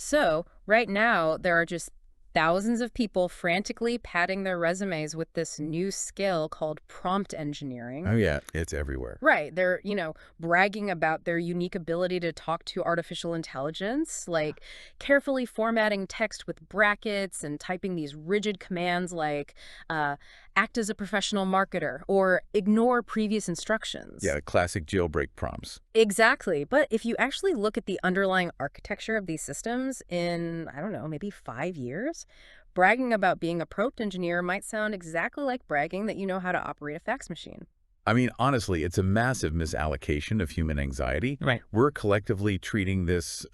So, right now, there are just thousands of people frantically padding their resumes with this new skill called prompt engineering. Oh, yeah, it's everywhere. Right. They're, bragging about their unique ability to talk to artificial intelligence, like carefully formatting text with brackets and typing these rigid commands like uh, act as a professional marketer or ignore previous instructions. Yeah, classic jailbreak prompts. Exactly. But if you actually look at the underlying architecture of these systems in, I don't know, maybe 5 years, bragging about being a prompt engineer might sound exactly like bragging that you know how to operate a fax machine. I mean, honestly, it's a massive misallocation of human anxiety. Right. We're collectively treating this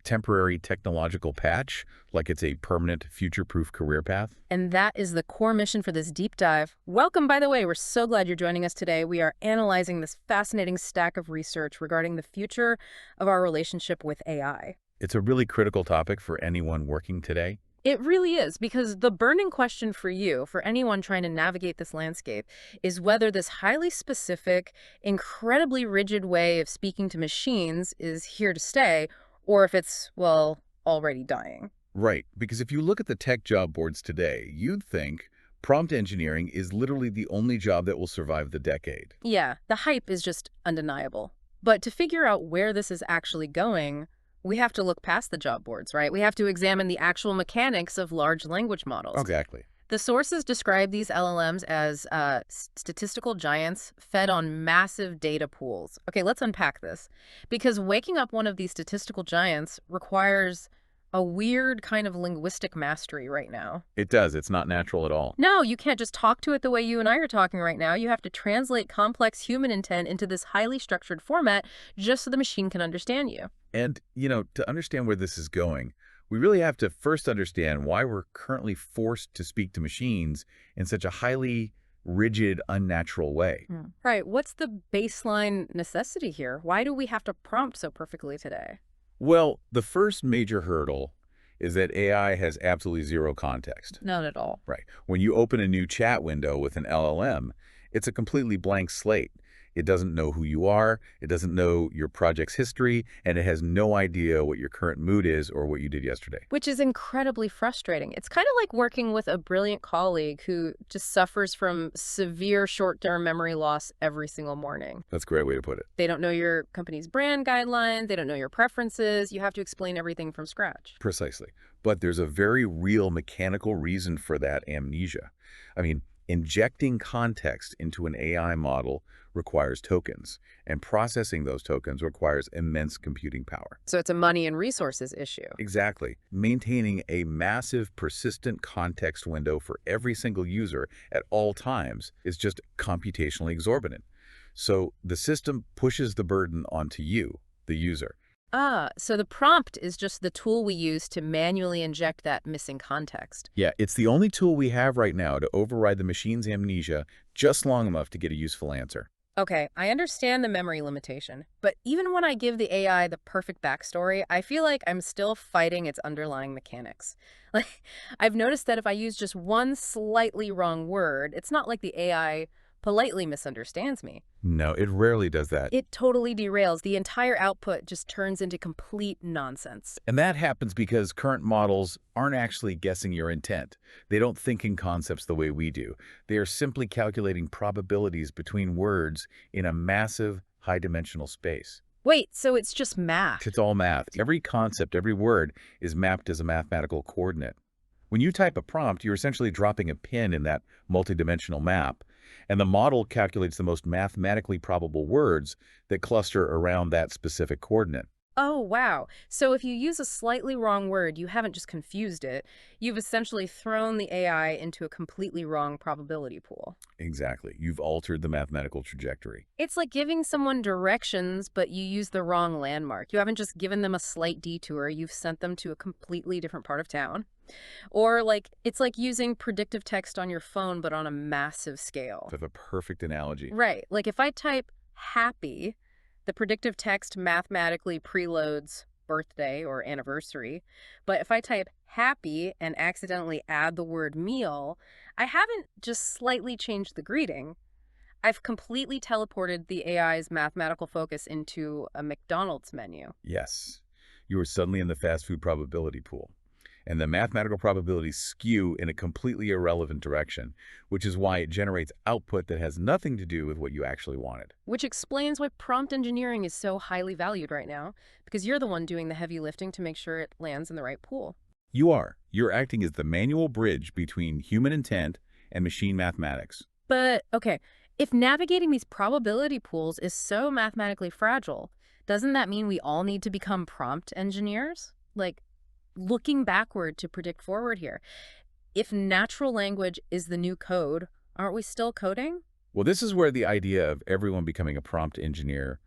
temporary technological patch like it's a permanent, future-proof career path. And that is the core mission for this deep dive. Welcome, by the way. We're so glad you're joining us today. We are analyzing this fascinating stack of research regarding the future of our relationship with AI. It's a really critical topic for anyone working today. It really is, because the burning question for you, for anyone trying to navigate this landscape, is whether this highly specific, incredibly rigid way of speaking to machines is here to stay, or if it's, well, already dying. Right, because if you look at the tech job boards today, you'd think prompt engineering is literally the only job that will survive the decade. Yeah, the hype is just undeniable. But to figure out where this is actually going, we have to look past the job boards, right? We have to examine the actual mechanics of large language models. Exactly. The sources describe these LLMs as statistical giants fed on massive data pools. Okay, let's unpack this. Because waking up one of these statistical giants requires a weird kind of linguistic mastery right now. It does. It's not natural at all. No, you can't just talk to it the way you and I are talking right now. You have to translate complex human intent into this highly structured format just so the machine can understand you. And, to understand where this is going, we really have to first understand why we're currently forced to speak to machines in such a highly rigid, unnatural way. Right. What's the baseline necessity here? Why do we have to prompt so perfectly today? Well, the first major hurdle is that AI has absolutely zero context. None at all. Right. When you open a new chat window with an LLM, it's a completely blank slate. It doesn't know who you are, it doesn't know your project's history, and it has no idea what your current mood is or what you did yesterday. Which is incredibly frustrating. It's kind of like working with a brilliant colleague who just suffers from severe short-term memory loss every single morning. That's a great way to put it. They don't know your company's brand guidelines, they don't know your preferences, you have to explain everything from scratch. Precisely. But there's a very real mechanical reason for that amnesia. I mean, injecting context into an AI model requires tokens, and processing those tokens requires immense computing power. So it's a money and resources issue. Exactly. Maintaining a massive, persistent context window for every single user at all times is just computationally exorbitant. So the system pushes the burden onto you, the user. So the prompt is just the tool we use to manually inject that missing context. Yeah, it's the only tool we have right now to override the machine's amnesia just long enough to get a useful answer. Okay, I understand the memory limitation, but even when I give the AI the perfect backstory, I feel like I'm still fighting its underlying mechanics. Like, I've noticed that if I use just one slightly wrong word, it's not like the AI politely misunderstands me. No, it rarely does that. It totally derails. The entire output just turns into complete nonsense. And that happens because current models aren't actually guessing your intent. They don't think in concepts the way we do. They are simply calculating probabilities between words in a massive, high-dimensional space. Wait, so it's just math? It's all math. Every concept, every word is mapped as a mathematical coordinate. When you type a prompt, you're essentially dropping a pin in that multidimensional map, and the model calculates the most mathematically probable words that cluster around that specific coordinate. Oh, wow. So if you use a slightly wrong word, you haven't just confused it. You've essentially thrown the AI into a completely wrong probability pool. Exactly. You've altered the mathematical trajectory. It's like giving someone directions, but you use the wrong landmark. You haven't just given them a slight detour, you've sent them to a completely different part of town. Or it's like using predictive text on your phone, but on a massive scale. That's a perfect analogy. Right. Like if I type happy, the predictive text mathematically preloads birthday or anniversary. But if I type happy and accidentally add the word meal, I haven't just slightly changed the greeting. I've completely teleported the AI's mathematical focus into a McDonald's menu. Yes. you are suddenly in the fast food probability pool. And the mathematical probabilities skew in a completely irrelevant direction, which is why it generates output that has nothing to do with what you actually wanted. Which explains why prompt engineering is so highly valued right now, because you're the one doing the heavy lifting to make sure it lands in the right pool. You are. You're acting as the manual bridge between human intent and machine mathematics. But, okay, if navigating these probability pools is so mathematically fragile, doesn't that mean we all need to become prompt engineers? Like, looking backward to predict forward here. If natural language is the new code, aren't we still coding? Well, this is where the idea of everyone becoming a prompt engineer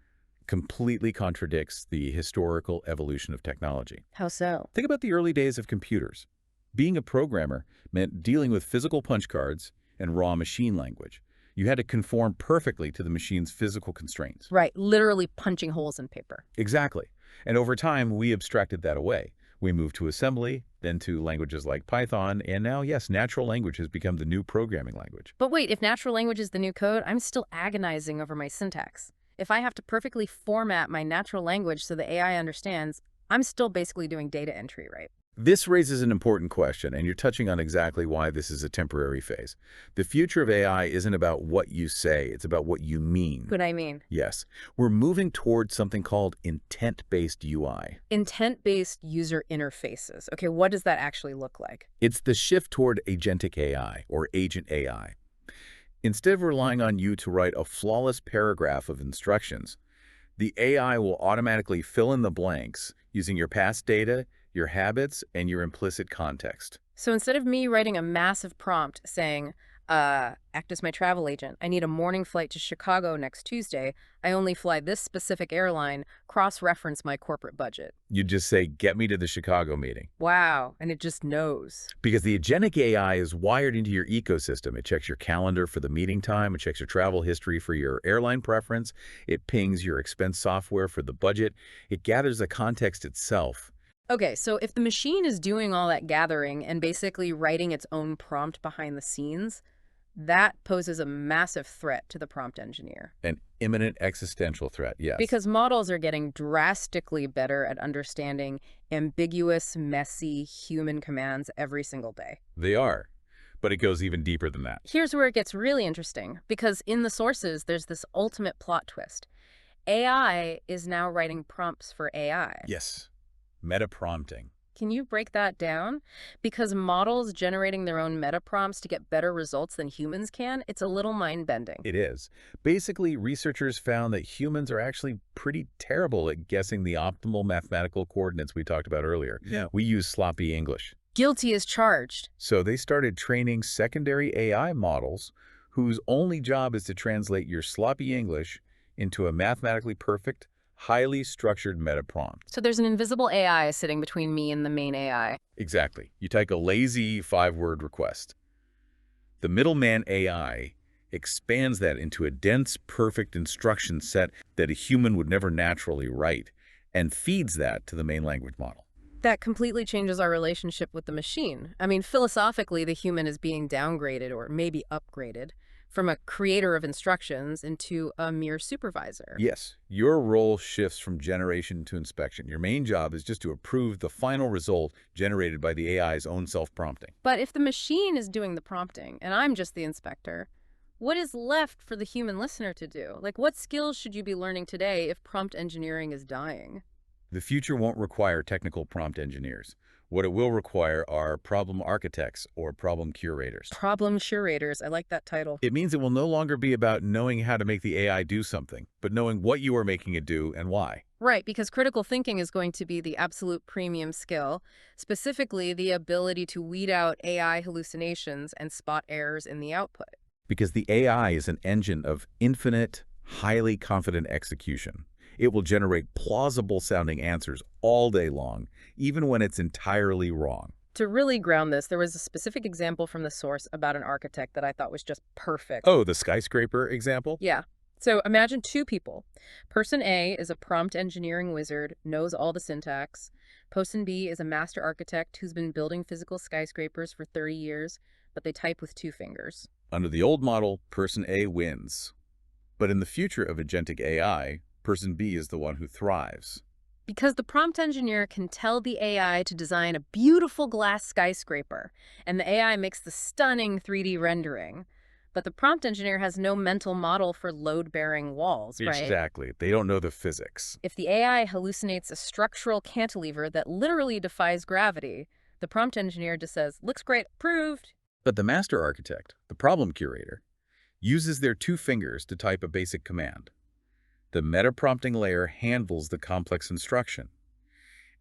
completely contradicts the historical evolution of technology. How so? Think about the early days of computers. Being a programmer meant dealing with physical punch cards and raw machine language. You had to conform perfectly to the machine's physical constraints. Right, literally punching holes in paper. Exactly. And over time, we abstracted that away. We moved to assembly, then to languages like Python, and now, yes, natural language has become the new programming language. But wait, if natural language is the new code, I'm still agonizing over my syntax. If I have to perfectly format my natural language so the AI understands, I'm still basically doing data entry, right? This raises an important question, and you're touching on exactly why this is a temporary phase. The future of AI isn't about what you say, it's about what you mean. What I mean. Yes, we're moving towards something called intent-based UI. Intent-based user interfaces. Okay, what does that actually look like? It's the shift toward agentic AI, or agent AI. Instead of relying on you to write a flawless paragraph of instructions, the AI will automatically fill in the blanks using your past data, your habits, and your implicit context. So instead of me writing a massive prompt saying, act as my travel agent, I need a morning flight to Chicago next Tuesday, I only fly this specific airline, cross-reference my corporate budget. You just say, get me to the Chicago meeting. Wow, and it just knows. Because the agentic AI is wired into your ecosystem. It checks your calendar for the meeting time. It checks your travel history for your airline preference. It pings your expense software for the budget. It gathers the context itself. Okay, so if the machine is doing all that gathering and basically writing its own prompt behind the scenes, that poses a massive threat to the prompt engineer. An imminent existential threat, yes. Because models are getting drastically better at understanding ambiguous, messy human commands every single day. They are. But it goes even deeper than that. Here's where it gets really interesting, because in the sources, there's this ultimate plot twist. AI is now writing prompts for AI. Yes. Meta-prompting. Can you break that down? Because models generating their own meta prompts to get better results than humans can, it's a little mind-bending. It is. Basically, researchers found that humans are actually pretty terrible at guessing the optimal mathematical coordinates we talked about earlier. Yeah. We use sloppy English. Guilty as charged. So they started training secondary AI models whose only job is to translate your sloppy English into a mathematically perfect, highly structured meta prompt. So there's an invisible AI sitting between me and the main AI. Exactly. You type a lazy 5-word request. The middleman AI expands that into a dense, perfect instruction set that a human would never naturally write and feeds that to the main language model. That completely changes our relationship with the machine. I mean, philosophically, the human is being downgraded or maybe upgraded from a creator of instructions into a mere supervisor. Yes, your role shifts from generation to inspection. Your main job is just to approve the final result generated by the AI's own self-prompting. But if the machine is doing the prompting and I'm just the inspector, what is left for the human listener to do? Like, what skills should you be learning today if prompt engineering is dying? The future won't require technical prompt engineers. What it will require are problem architects or problem curators. Problem curators. I like that title. It means it will no longer be about knowing how to make the AI do something, but knowing what you are making it do and why. Right, because critical thinking is going to be the absolute premium skill, specifically the ability to weed out AI hallucinations and spot errors in the output. Because the AI is an engine of infinite, highly confident execution. It will generate plausible-sounding answers all day long, even when it's entirely wrong. To really ground this, there was a specific example from the source about an architect that I thought was just perfect. Oh, the Skyscraper example? Yeah. So imagine two people. Person A is a prompt engineering wizard, knows all the syntax. Person B is a master architect who's been building physical skyscrapers for 30 years, but they type with 2 fingers. Under the old model, Person A wins. But in the future of agentic AI, Person B is the one who thrives. Because the prompt engineer can tell the AI to design a beautiful glass skyscraper, and the AI makes the stunning 3D rendering. But the prompt engineer has no mental model for load-bearing walls, right? Exactly. They don't know the physics. If the AI hallucinates a structural cantilever that literally defies gravity, the prompt engineer just says, looks great, approved. But the master architect, the problem curator, uses their two fingers to type a basic command. The meta-prompting layer handles the complex instruction.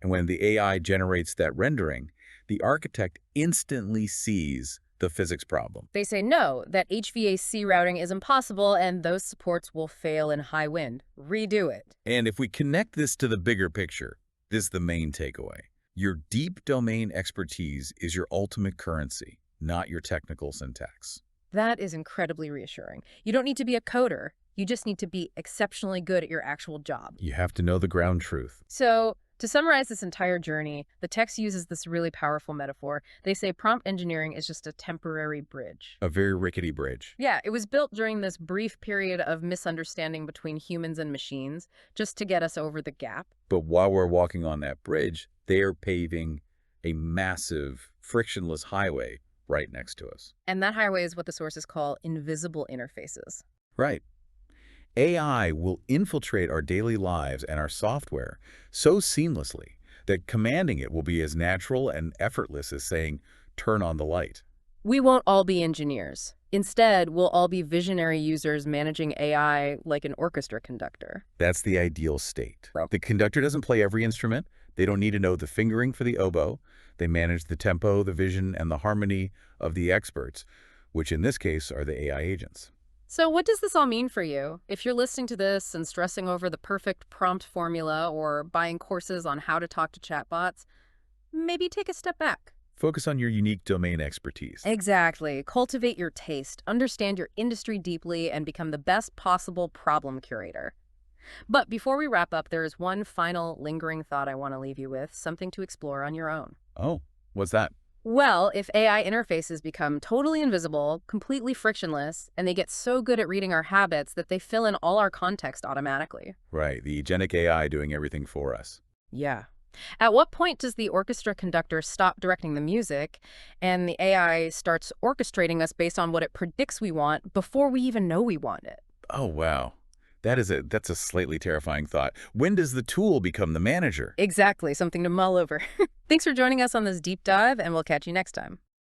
And when the AI generates that rendering, the architect instantly sees the physics problem. They say no, that HVAC routing is impossible and those supports will fail in high wind. Redo it. And if we connect this to the bigger picture, this is the main takeaway. Your deep domain expertise is your ultimate currency, not your technical syntax. That is incredibly reassuring. You don't need to be a coder. You just need to be exceptionally good at your actual job. You have to know the ground truth. So, to summarize this entire journey, the text uses this really powerful metaphor. They say prompt engineering is just a temporary bridge. A very rickety bridge. Yeah, it was built during this brief period of misunderstanding between humans and machines, just to get us over the gap. But while we're walking on that bridge, they are paving a massive, frictionless highway right next to us. And that highway is what the sources call invisible interfaces. Right. AI will infiltrate our daily lives and our software so seamlessly that commanding it will be as natural and effortless as saying, turn on the light. We won't all be engineers. Instead, we'll all be visionary users managing AI like an orchestra conductor. That's the ideal state. Right. The conductor doesn't play every instrument. They don't need to know the fingering for the oboe. They manage the tempo, the vision, and the harmony of the experts, which in this case are the AI agents. So what does this all mean for you? If you're listening to this and stressing over the perfect prompt formula or buying courses on how to talk to chatbots, maybe take a step back. Focus on your unique domain expertise. Exactly. Cultivate your taste, understand your industry deeply, and become the best possible problem curator. But before we wrap up, there is one final lingering thought I want to leave you with, something to explore on your own. Oh, what's that? Well, if AI interfaces become totally invisible, completely frictionless, and they get so good at reading our habits that they fill in all our context automatically. Right, the Agentic AI doing everything for us. Yeah. At what point does the orchestra conductor stop directing the music and the AI starts orchestrating us based on what it predicts we want before we even know we want it? Oh, wow. That's a slightly terrifying thought. When does the tool become the manager? Exactly, something to mull over. Thanks for joining us on this deep dive, and we'll catch you next time.